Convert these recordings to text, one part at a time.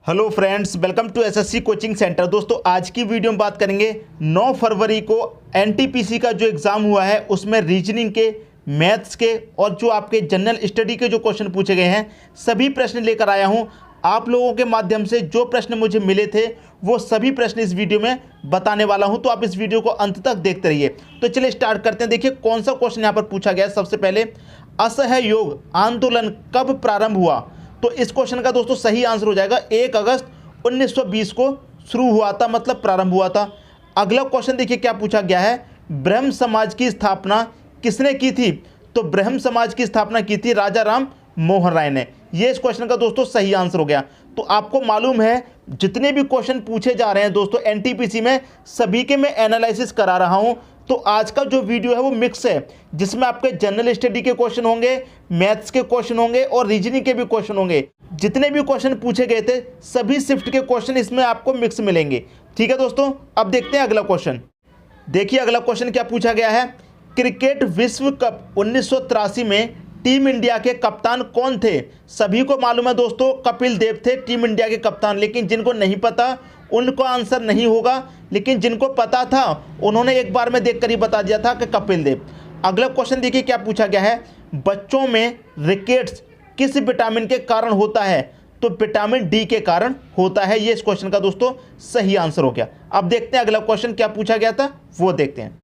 Hello friends, welcome to SSC coaching centre. दोस्तों, आज की वीडियो में बात करेंगे 9 फरवरी को एनटीपीसी का जो एग्ज़ाम हुआ है उसमें रीजनिंग के, मैथ्स के और जो आपके जनरल स्टडी के जो क्वेश्चन पूछे गए हैं सभी प्रश्न लेकर आया हूं। आप लोगों के माध्यम से जो प्रश्न मुझे मिले थे वो सभी प्रश्न इस वीडियो में बताने वाला हूं, तो आप इस वीडियो को अंत तक देखते रहिए। तो चलिए स्टार्ट करते हैं। देखिए कौन सा क्वेश्चन यहाँ पर पूछा गया है। सबसे पहले, असहयोग आंदोलन कब प्रारंभ हुआ? तो इस क्वेश्चन का दोस्तों सही आंसर हो जाएगा 1 अगस्त 1920 को शुरू हुआ था, मतलब प्रारंभ हुआ था। अगला क्वेश्चन देखिए क्या पूछा गया है, ब्रह्म समाज की स्थापना किसने की थी? तो ब्रह्म समाज की स्थापना की थी राजा राम मोहन राय ने। ये इस क्वेश्चन का दोस्तों सही आंसर हो गया। तो आपको मालूम है जितने भी क्वेश्चन पूछे जा रहे हैं दोस्तों एनटीपीसी में, सभी के मैं एनालिसिस करा रहा हूं। तो आज का जो वीडियो है वो मिक्स है, जिसमें आपके जनरल स्टडी के क्वेश्चन होंगे, मैथ्स के क्वेश्चन होंगे और रीजनिंग के भी क्वेश्चन होंगे। जितने भी क्वेश्चन पूछे गए थे सभी शिफ्ट के क्वेश्चन इसमें आपको मिक्स मिलेंगे। ठीक है दोस्तों, अब देखते हैं अगला क्वेश्चन। देखिए अगला क्वेश्चन क्या पूछा गया है, क्रिकेट विश्व कप 1983 में टीम इंडिया के कप्तान कौन थे? सभी को मालूम है दोस्तों कपिल देव थे टीम इंडिया के कप्तान, लेकिन जिनको नहीं पता उनको आंसर नहीं होगा, लेकिन जिनको पता था उन्होंने एक बार में देखकर ही बता दिया था कि कपिल देव। अगला क्वेश्चन देखिए क्या पूछा गया है, बच्चों में रिकेट्स किस विटामिन के कारण होता है? तो विटामिन डी के कारण होता है। ये इस क्वेश्चन का दोस्तों सही आंसर हो गया। अब देखते हैं अगला क्वेश्चन क्या पूछा गया था, वो देखते हैं।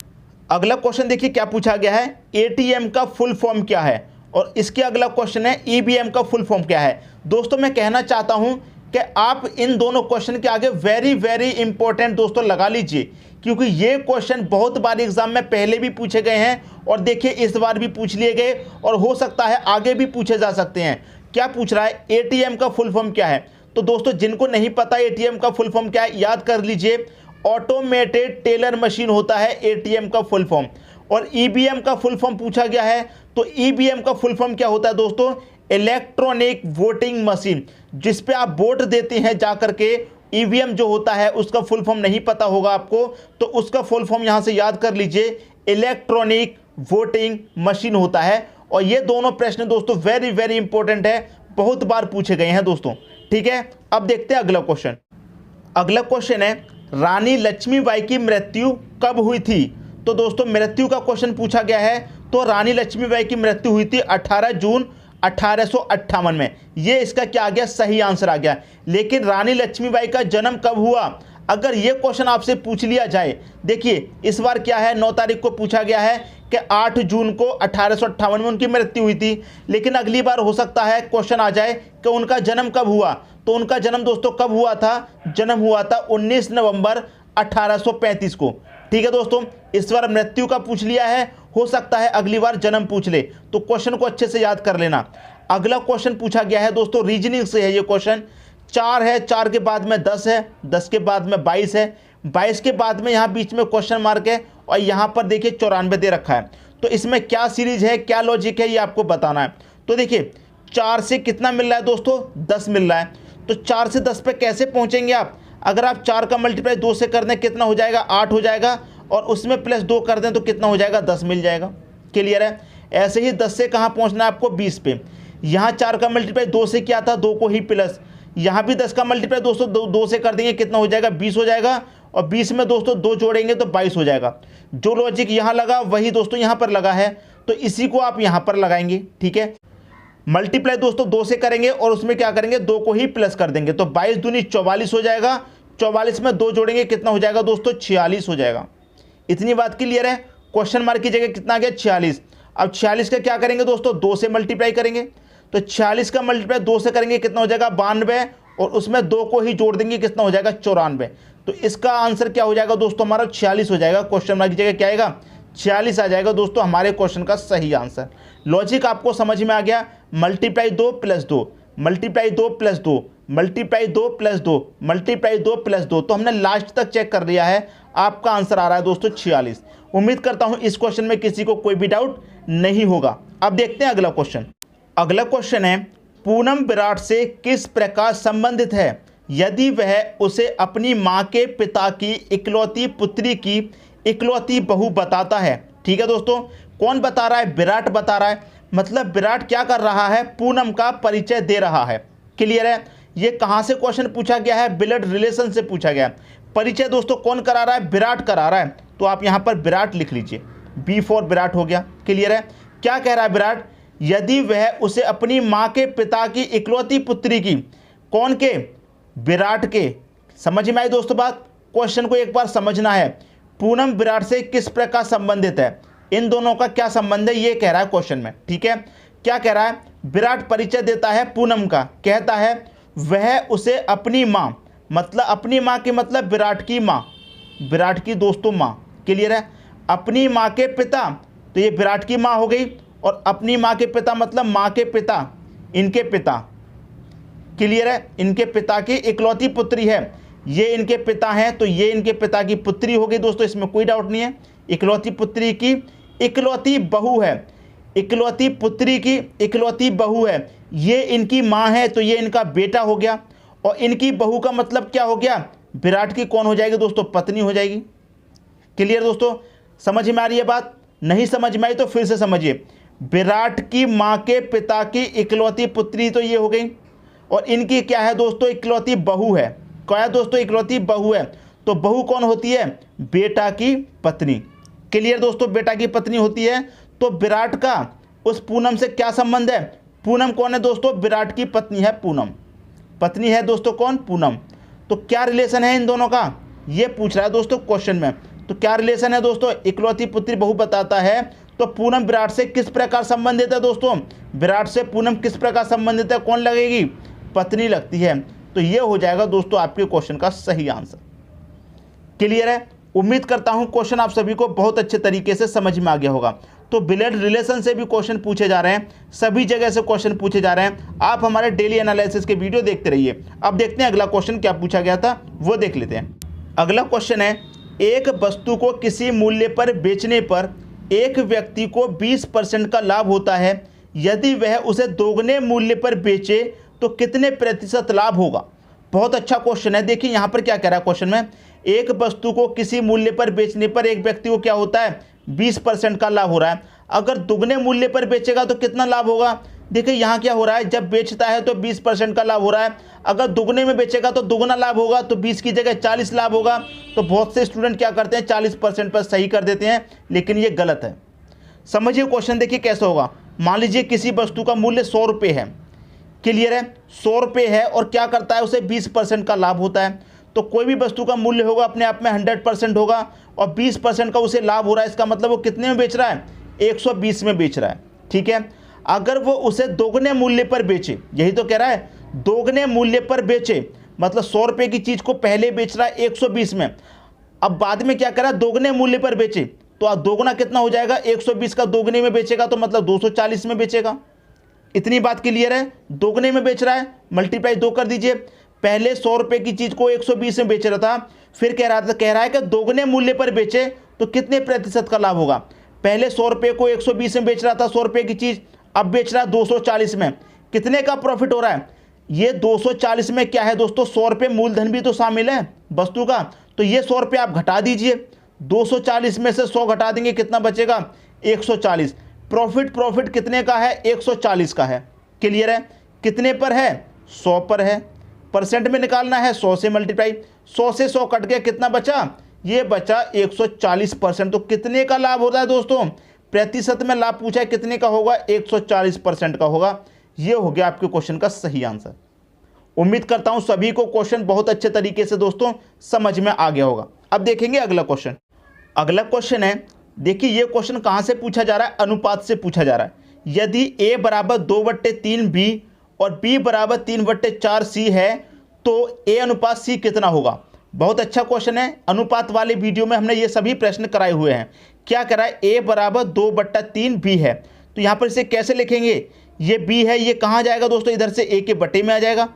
अगला क्वेश्चन देखिए क्या पूछा गया है, एटीएम का फुल फॉर्म क्या है? और इसके अगला क्वेश्चन है ईवीएम का फुल फॉर्म क्या है? दोस्तों मैं कहना चाहता हूं कि आप इन दोनों क्वेश्चन के आगे वेरी इंपॉर्टेंट दोस्तों लगा लीजिए, क्योंकि ये क्वेश्चन बहुत बार एग्जाम में पहले भी पूछे गए हैं और देखिए इस बार भी पूछ लिए गए और हो सकता है आगे भी पूछे जा सकते हैं। क्या पूछ रहा है, एटीएम का फुल फॉर्म क्या है? तो दोस्तों जिनको नहीं पता एटीएम का फुल फॉर्म क्या है, याद कर लीजिए, ऑटोमेटेड टेलर मशीन होता है एटीएम का फुल फॉर्म। और ईवीएम का फुल फॉर्म पूछा गया है, तो ईवीएम का फुल फॉर्म क्या होता है दोस्तों, इलेक्ट्रॉनिक वोटिंग मशीन, जिस पे आप वोट देते हैं जा करके। ईवीएम जो होता है उसका फुल फॉर्म नहीं पता होगा आपको, तो उसका फुल फॉर्म यहां से याद कर लीजिए, इलेक्ट्रॉनिक वोटिंग मशीन होता है। और ये दोनों प्रश्न दोस्तों वेरी इंपॉर्टेंट है, बहुत बार पूछे गए हैं दोस्तों। ठीक है, अब देखते हैं अगला क्वेश्चन। अगला क्वेश्चन है, रानी लक्ष्मीबाई की मृत्यु कब हुई थी? तो दोस्तों मृत्यु का क्वेश्चन पूछा गया है, तो रानी लक्ष्मीबाई की मृत्यु हुई थी 18 जून 1858 में। ये इसका क्या आ गया, सही आंसर आ गया। लेकिन रानी लक्ष्मीबाई का जन्म कब हुआ? अगर ये क्वेश्चन आपसे पूछ लिया जाए, देखिए इस बार क्या है, 9 तारीख को पूछा गया है कि 8 जून को 1858 में उनकी मृत्यु हुई थी, लेकिन अगली बार हो सकता है क्वेश्चन आ जाए कि उनका जन्म कब हुआ। तो उनका जन्म दोस्तों कब हुआ था? जन्म हुआ था 19 नवंबर 1835 को। ठीक है दोस्तों, इस बार मृत्यु का पूछ लिया है, हो सकता है अगली बार जन्म पूछ ले, तो क्वेश्चन को अच्छे से याद कर लेना। अगला क्वेश्चन पूछा गया है दोस्तों रीजनिंग से है। ये क्वेश्चन 4 है, 4 के बाद में 10 है, 10 के बाद में 22 है, 22 के बाद में यहाँ बीच में क्वेश्चन मार्क है और यहाँ पर देखिए 94 दे रखा है। तो इसमें क्या सीरीज है, क्या लॉजिक है, ये आपको बताना है। तो देखिए 4 से कितना मिल रहा है दोस्तों, 10 मिल रहा है। तो 4 से 10 पे कैसे पहुँचेंगे आप? अगर आप 4 का मल्टीप्लाई 2 से कर दें कितना हो जाएगा, 8 हो जाएगा, और उसमें प्लस 2 कर दें तो कितना हो जाएगा, 10 मिल जाएगा। क्लियर है? ऐसे ही 10 से कहाँ पहुँचना है आपको, 20 पे। यहाँ 4 का मल्टीप्लाई 2 से किया था, 2 को ही प्लस, यहाँ भी 10 का मल्टीप्लाई दोस्तों 2 से कर देंगे कितना हो जाएगा, 20 हो जाएगा, और 20 में दोस्तों 2 जोड़ेंगे तो 22 हो जाएगा। जो लॉजिक यहाँ लगा वही दोस्तों यहाँ पर लगा है, तो इसी को आप यहाँ पर लगाएंगे। ठीक है, मल्टीप्लाई दोस्तों 2 से करेंगे और उसमें क्या करेंगे, 2 को ही प्लस कर देंगे, तो 22 दूनी 44 हो जाएगा, 44 में 2 जोड़ेंगे कितना हो जाएगा दोस्तों, 46 हो जाएगा। इतनी बात क्लियर है? क्वेश्चन मार्क की जगह कितना आ गया, 46। अब 46 का क्या करेंगे दोस्तों, 2 से मल्टीप्लाई करेंगे, तो 46 का मल्टीप्लाई 2 से करेंगे कितना हो जाएगा, 92, और उसमें 2 को ही जोड़ देंगे कितना हो जाएगा, 94। तो इसका आंसर क्या हो जाएगा दोस्तों, हमारा 46 हो जाएगा। क्वेश्चन मार्क की जगह क्या आएगा, 46 आ जाएगा दोस्तों हमारे क्वेश्चन का सही आंसर। लॉजिक आपको समझ में आ गया, multiply 2 plus 2, multiply 2 plus 2, multiply 2 plus 2, multiply 2 plus 2, तो हमने लास्ट तक चेक कर लिया है। आपका आंसर आ रहा है दोस्तों 46। उम्मीद करता हूं इस क्वेश्चन में किसी को कोई भी डाउट नहीं होगा। अब देखते हैं अगला क्वेश्चन। अगला क्वेश्चन है, पूनम विराट से किस प्रकार संबंधित है यदि वह उसे अपनी मां के पिता की इकलौती पुत्री की इकलौती बहू बताता है? ठीक है दोस्तों, कौन बता रहा है, विराट बता रहा है, मतलब विराट क्या कर रहा है, पूनम का परिचय दे रहा है। क्लियर है? ये कहाँ से क्वेश्चन पूछा गया है? ब्लड रिलेशन से पूछा गया है। परिचय दोस्तों कौन करा रहा है? विराट करा रहा है, तो आप यहाँ पर विराट लिख लीजिए। बी फॉर विराट हो गया। क्लियर है? क्या कह रहा है विराट? यदि वह उसे अपनी माँ के पिता की इकलौती पुत्री की, कौन के? विराट के। समझ में आई दोस्तों बात? क्वेश्चन को एक बार समझना है। पूनम विराट से किस प्रकार संबंधित है? इन दोनों का क्या संबंध है, ये कह रहा है क्वेश्चन में। ठीक है, क्या कह रहा है? विराट परिचय देता है पूनम का, कहता है वह उसे अपनी माँ, मतलब अपनी माँ की मतलब विराट की माँ, विराट की दोस्तों माँ। क्लियर है? अपनी माँ के पिता, तो ये विराट की माँ हो गई, और अपनी माँ के पिता मतलब माँ के पिता, इनके पिता। क्लियर है? इनके पिता की इकलौती पुत्री है, ये इनके पिता हैं, तो ये इनके पिता की पुत्री हो गई दोस्तों, इसमें कोई डाउट नहीं है। इकलौती पुत्री की इकलौती बहू है, इकलौती पुत्री की इकलौती बहू है, ये इनकी माँ है, तो ये इनका बेटा हो गया। और इनकी बहू का मतलब क्या हो गया? विराट की कौन हो जाएगी दोस्तों? पत्नी हो जाएगी। क्लियर दोस्तों? समझ में आ रही है बात? नहीं समझ में आई तो फिर से समझिए। विराट की माँ के पिता की इकलौती पुत्री तो ये हो गई, और इनकी क्या है दोस्तों? इकलौती बहू है। क्या है दोस्तों? इकलौती बहू है। तो बहू कौन होती है? बेटा की पत्नी। क्लियर दोस्तों? बेटा की पत्नी होती है। तो विराट का उस पूनम से क्या संबंध है? पूनम कौन है दोस्तों? विराट की पत्नी है पूनम। पत्नी है दोस्तों कौन? पूनम। तो क्या रिलेशन है इन दोनों का, ये पूछ रहा है दोस्तों क्वेश्चन में। तो क्या रिलेशन है दोस्तों? इकलौती पुत्री बहू बताता है। तो पूनम विराट से किस प्रकार संबंधित है दोस्तों? विराट से पूनम किस प्रकार संबंधित है? कौन लगेगी? पत्नी लगती है। तो ये हो जाएगा दोस्तों आपके क्वेश्चन का सही आंसर। क्लियर है? उम्मीद करता हूं क्वेश्चन आप सभी को बहुत अच्छे तरीके से समझ में आ गया होगा। तो ब्लड रिलेशन से भी क्वेश्चन पूछे जा रहे हैं, सभी जगह से क्वेश्चन पूछे जा रहे हैं। आप हमारे डेली एनालिसिस के वीडियो देखते रहिए। अब देखते हैं अगला क्वेश्चन क्या पूछा गया था, वो देख लेते हैं। अगला क्वेश्चन है, एक वस्तु को किसी मूल्य पर बेचने पर एक व्यक्ति को 20% का लाभ होता है। यदि वह उसे दोगुने मूल्य पर बेचे तो कितने प्रतिशत लाभ होगा? बहुत अच्छा क्वेश्चन है। देखिए यहाँ पर क्या कह रहा है क्वेश्चन में, एक वस्तु को किसी मूल्य पर बेचने पर एक व्यक्ति को क्या होता है? 20% का लाभ हो रहा है। अगर दुगने मूल्य पर बेचेगा तो कितना लाभ होगा? देखिए यहाँ क्या हो रहा है, जब बेचता है तो 20% का लाभ हो रहा है। अगर दुगने में बेचेगा तो दुगना लाभ होगा, तो 20 की जगह 40 लाभ होगा। तो बहुत से स्टूडेंट क्या करते हैं, 40% पर सही कर देते हैं, लेकिन ये गलत है। समझिए क्वेश्चन, देखिए कैसे होगा। मान लीजिए किसी वस्तु का मूल्य 100 रुपये है। क्लियर है? 100 रुपये है, और क्या करता है, उसे 20% का लाभ होता है। तो कोई भी वस्तु का मूल्य होगा अपने आप में 100% होगा, और 20% का उसे लाभ हो रहा है। इसका मतलब वो कितने में बेच रहा है? 120 में बेच रहा है। ठीक है? अगर वो उसे दोगुने मूल्य पर बेचे, यही तो कह रहा है, दोगुने मूल्य पर बेचे, मतलब 100 रुपये की चीज़ को पहले बेच रहा है 120 में, अब बाद में क्या करा, दोगुने मूल्य पर बेचे, तो दोगुना कितना हो जाएगा? 120 का दोगुने में बेचेगा तो मतलब 240 में बेचेगा। इतनी बात क्लियर है? दोगुने में बेच रहा है, मल्टीप्लाई 2 कर दीजिए। पहले 100 रुपये की चीज़ को 120 में बेच रहा था, फिर कह रहा है कि दोगुने मूल्य पर बेचे तो कितने प्रतिशत का लाभ होगा? पहले 100 रुपये को 120 में बेच रहा था, 100 रुपये की चीज़, अब बेच रहा है 240 में। कितने का प्रॉफिट हो रहा है? ये 240 में क्या है दोस्तों? 100 रुपये मूलधन भी तो शामिल है वस्तु का, तो ये 100 रुपये आप घटा दीजिए। 240 में से 100 घटा देंगे, कितना बचेगा? 140। प्रॉफिट कितने का है? 140 का है। क्लियर है? कितने पर है? 100 पर है। परसेंट में निकालना है, 100 से मल्टीप्लाई, 100 से 100 कट गया, कितना बचा? ये बचा 140%। तो कितने का लाभ होता है दोस्तों? प्रतिशत में लाभ पूछा है, कितने का होगा? 140% का होगा। ये हो गया आपके क्वेश्चन का सही आंसर। उम्मीद करता हूं सभी को क्वेश्चन बहुत अच्छे तरीके से दोस्तों समझ में आ गया होगा। अब देखेंगे अगला क्वेश्चन। अगला क्वेश्चन है, देखिए ये क्वेश्चन कहाँ से पूछा जा रहा है? अनुपात से पूछा जा रहा है। यदि a बराबर 2/3 b और b बराबर 3/4 c है, तो a अनुपात c कितना होगा? बहुत अच्छा क्वेश्चन है। अनुपात वाले वीडियो में हमने ये सभी प्रश्न कराए हुए हैं। क्या करा है? a बराबर 2/3 b है, तो यहाँ पर इसे कैसे लिखेंगे? ये b है, ये कहाँ जाएगा दोस्तों? इधर से a के बट्टे में आ जाएगा,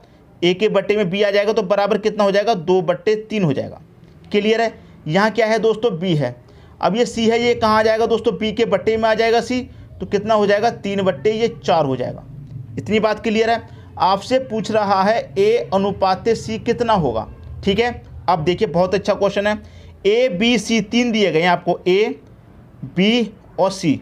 a के बट्टे में b आ जाएगा, तो बराबर कितना हो जाएगा? 2/3 हो जाएगा। क्लियर है? यहाँ क्या है दोस्तों? b है। अब ये c है, ये कहाँ आ जाएगा दोस्तों? b के बट्टे में आ जाएगा c, तो कितना हो जाएगा? 3/4 हो जाएगा। इतनी बात क्लियर है? आपसे पूछ रहा है a अनुपात c कितना होगा। ठीक है? अब देखिए बहुत अच्छा क्वेश्चन है। a b c 3 दिए गए हैं आपको, a b और c।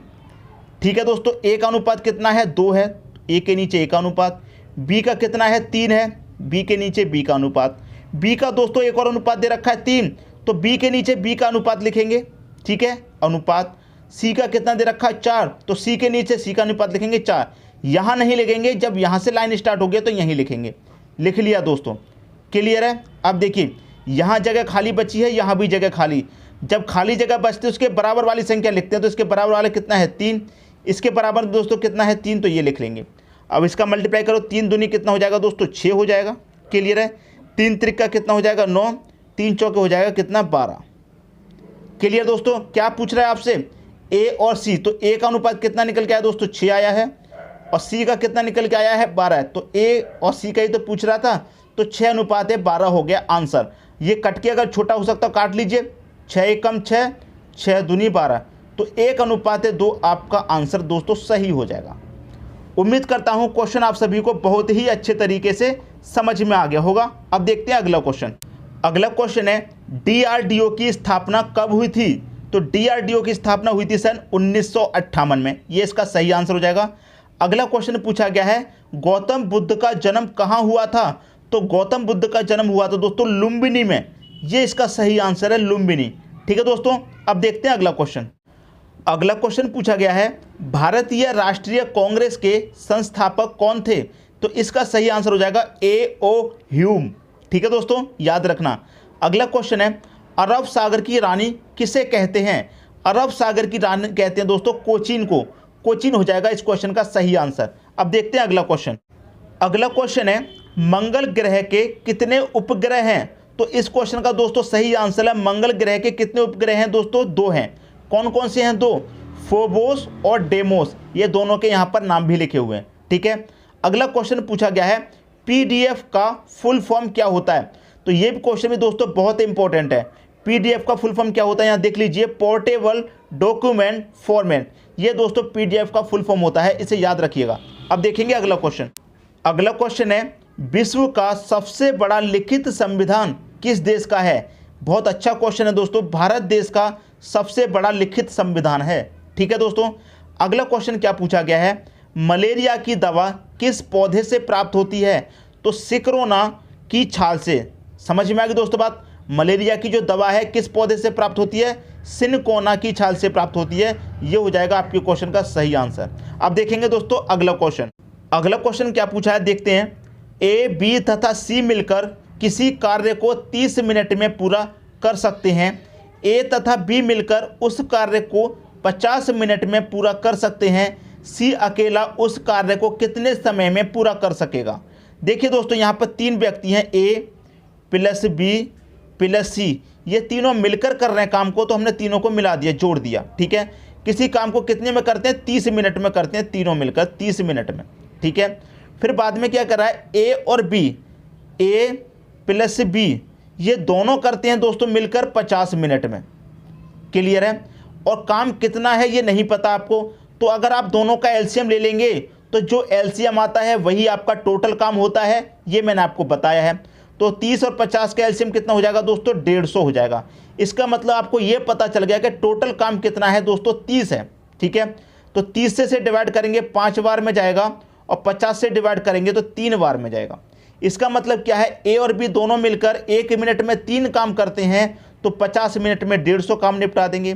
ठीक है दोस्तों, a का अनुपात कितना है? 2 है, a के नीचे a का अनुपात, b का कितना है? 3 है, बी के नीचे बी का अनुपात, बी का दोस्तों एक और अनुपात दे रखा है 3, तो बी के नीचे बी का अनुपात लिखेंगे, ठीक है, अनुपात। सी का कितना दे रखा है 4, तो सी के नीचे सी का अनुपात लिखेंगे 4। यहाँ नहीं लिखेंगे, जब यहाँ से लाइन स्टार्ट हो गया तो यहीं लिखेंगे। लिख लिया दोस्तों, क्लियर है। अब देखिए यहाँ जगह खाली बची है, यहाँ भी जगह खाली। जब खाली जगह बचती है उसके बराबर वाली संख्या लिखते हैं, तो इसके बराबर वाला कितना है 3, इसके बराबर दोस्तों कितना है 3, तो ये लिख लेंगे। अब इसका मल्टीप्लाई करो, 3 दूनी कितना हो जाएगा दोस्तों 6 हो जाएगा, क्लियर है। 3 त्रिक कितना हो जाएगा 9, 3 चौके हो जाएगा कितना 12, क्लियर दोस्तों। क्या पूछ रहा है आपसे, ए और सी, तो ए का अनुपात कितना निकल के आया दोस्तों 6 आया है, और सी का कितना निकल के आया है 12 है, तो ए और सी का ही तो पूछ रहा था, तो 6 अनुपात 12 हो गया आंसर। ये कट के अगर छोटा हो सकता काट लीजिए, 6 एक कम 6, 6 दूनी 12, तो 1 अनुपात 2 आपका आंसर दोस्तों सही हो जाएगा। उम्मीद करता हूं क्वेश्चन आप सभी को बहुत ही अच्छे तरीके से समझ में आ गया होगा। अब देखते हैं अगला क्वेश्चन। अगला क्वेश्चन है डीआरडीओ की स्थापना कब हुई थी, तो डीआरडीओ की स्थापना हुई थी सन 1958 में, ये इसका सही आंसर हो जाएगा। अगला क्वेश्चन पूछा गया है गौतम बुद्ध का जन्म कहाँ हुआ था, तो गौतम बुद्ध का जन्म हुआ था दोस्तों लुम्बिनी में, ये इसका सही आंसर है लुम्बिनी, ठीक है दोस्तों। अब देखते हैं अगला क्वेश्चन। अगला क्वेश्चन पूछा गया है भारतीय राष्ट्रीय कांग्रेस के संस्थापक कौन थे, तो इसका सही आंसर हो जाएगा A.O. ह्यूम, ठीक है दोस्तों, याद रखना। अगला क्वेश्चन है अरब सागर की रानी किसे कहते हैं, अरब सागर की रानी कहते हैं दोस्तों कोचीन को, कोचीन हो जाएगा इस क्वेश्चन का सही आंसर। अब देखते हैं अगला क्वेश्चन। अगला क्वेश्चन है मंगल ग्रह के कितने उपग्रह हैं, तो इस क्वेश्चन का दोस्तों सही आंसर है मंगल ग्रह के कितने उपग्रह हैं दोस्तों 2 हैं। कौन कौन से हैं 2, फोबोस और डेमोस, ये दोनों के यहाँ पर नाम भी लिखे हुए हैं, ठीक है। अगला क्वेश्चन पूछा गया है पीडीएफ का फुल फॉर्म क्या होता है, तो ये भी क्वेश्चन भी दोस्तों बहुत इंपॉर्टेंट है। पीडीएफ का फुल फॉर्म क्या होता है, यहाँ देख लीजिए, पोर्टेबल डॉक्यूमेंट फॉर्मेट, ये दोस्तों पीडीएफ का फुल फॉर्म होता है, इसे याद रखिएगा। अब देखेंगे अगला क्वेश्चन। अगला क्वेश्चन है विश्व का सबसे बड़ा लिखित संविधान किस देश का है, बहुत अच्छा क्वेश्चन है दोस्तों, भारत देश का सबसे बड़ा लिखित संविधान है, ठीक है दोस्तों। अगला क्वेश्चन क्या पूछा गया है मलेरिया की दवा किस पौधे से प्राप्त होती है, तो सिक्रोना की छाल से, समझ में आ गई दोस्तों बात। मलेरिया की जो दवा है किस पौधे से प्राप्त होती है, सिनकोना की छाल से प्राप्त होती है, ये हो जाएगा आपके क्वेश्चन का सही आंसर। अब देखेंगे दोस्तों अगला क्वेश्चन। अगला क्वेश्चन क्या पूछा है देखते हैं। ए, बी तथा सी मिलकर किसी कार्य को 30 मिनट में पूरा कर सकते हैं, ए तथा बी मिलकर उस कार्य को 50 मिनट में पूरा कर सकते हैं, सी अकेला उस कार्य को कितने समय में पूरा कर सकेगा। देखिए दोस्तों यहाँ पर 3 व्यक्ति हैं, ए प्लस बी प्लस सी, ये तीनों मिलकर कर रहे हैं काम को, तो हमने तीनों को मिला दिया, जोड़ दिया, ठीक है। किसी काम को कितने में करते हैं 30 मिनट में करते हैं, तीनों मिलकर 30 मिनट में, ठीक है। फिर बाद में क्या कर रहा है ए और बी, ए प्लस बी, ये दोनों करते हैं दोस्तों मिलकर 50 मिनट में, क्लियर है। और काम कितना है ये नहीं पता आपको, तो अगर आप दोनों का एलसीएम ले लेंगे तो जो एलसीएम आता है वही आपका टोटल काम होता है, ये मैंने आपको बताया है। तो 30 और 50 का एलसीएम कितना हो जाएगा दोस्तों 150 हो जाएगा। इसका मतलब आपको ये पता चल गया कि टोटल काम कितना है दोस्तों 30 है, ठीक है। तो 30 से डिवाइड करेंगे 5 बार में जाएगा, और 50 से डिवाइड करेंगे तो 3 बार में जाएगा। इसका मतलब क्या है ए और बी दोनों मिलकर 1 मिनट में 3 काम करते हैं, तो 50 मिनट में 150 काम निपटा देंगे।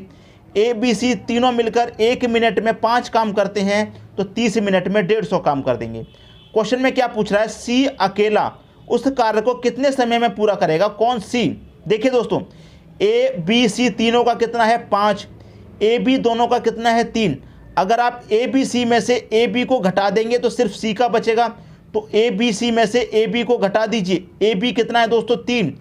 ए बी सी तीनों मिलकर 1 मिनट में 5 काम करते हैं, तो 30 मिनट में 150 काम कर देंगे। क्वेश्चन में क्या पूछ रहा है सी अकेला उस कार्य को कितने समय में पूरा करेगा, कौन सी। देखिए दोस्तों ए बी सी तीनों का कितना है 5, ए बी दोनों का कितना है 3। अगर आप ए बी सी में से ए बी को घटा देंगे तो सिर्फ सी का बचेगा, तो ए बी सी में से ए बी को घटा दीजिए, ए बी कितना है दोस्तों 3,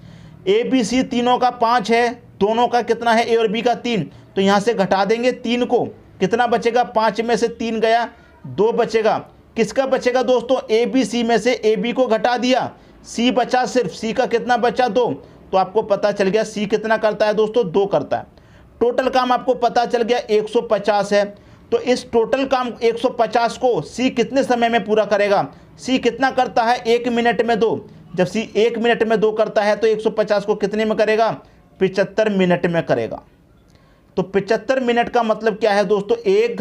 ए बी सी तीनों का 5 है, दोनों का कितना है ए और बी का 3, तो यहाँ से घटा देंगे 3 को, कितना बचेगा 5 में से 3 गया 2 बचेगा। किसका बचेगा दोस्तों ए बी सी में से ए बी को घटा दिया, सी बचा, सिर्फ सी का कितना बचा 2, तो आपको पता चल गया सी कितना करता है दोस्तों 2 करता है। टोटल काम आपको पता चल गया 150 है, तो इस टोटल काम 150 को सी कितने समय में पूरा करेगा, सी कितना करता है 1 मिनट में 2, जब सी 1 मिनट में 2 करता है तो 150 को कितने में करेगा 75 मिनट में करेगा। तो 75 मिनट का मतलब क्या है दोस्तों 1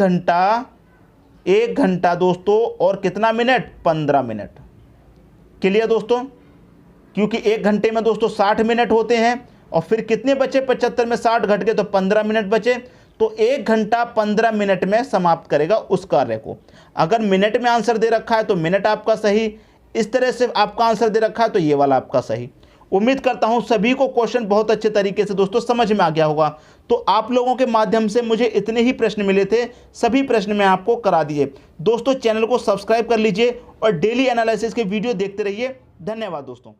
घंटा दोस्तों और कितना मिनट 15 मिनट, क्लियर दोस्तों। क्योंकि 1 घंटे में दोस्तों 60 मिनट होते हैं। और फिर कितने बचे 75 में 60 घट गए तो 15 मिनट बचे। तो 1 घंटा 15 मिनट में समाप्त करेगा उस कार्य को। अगर मिनट में आंसर दे रखा है तो मिनट आपका सही, इस तरह से आपका आंसर दे रखा है तो ये वाला आपका सही। उम्मीद करता हूं सभी को क्वेश्चन बहुत अच्छे तरीके से दोस्तों समझ में आ गया होगा। तो आप लोगों के माध्यम से मुझे इतने ही प्रश्न मिले थे, सभी प्रश्न मैं आपको करा दिए। दोस्तों चैनल को सब्सक्राइब कर लीजिए और डेली एनालिसिस के वीडियो देखते रहिए। धन्यवाद दोस्तों।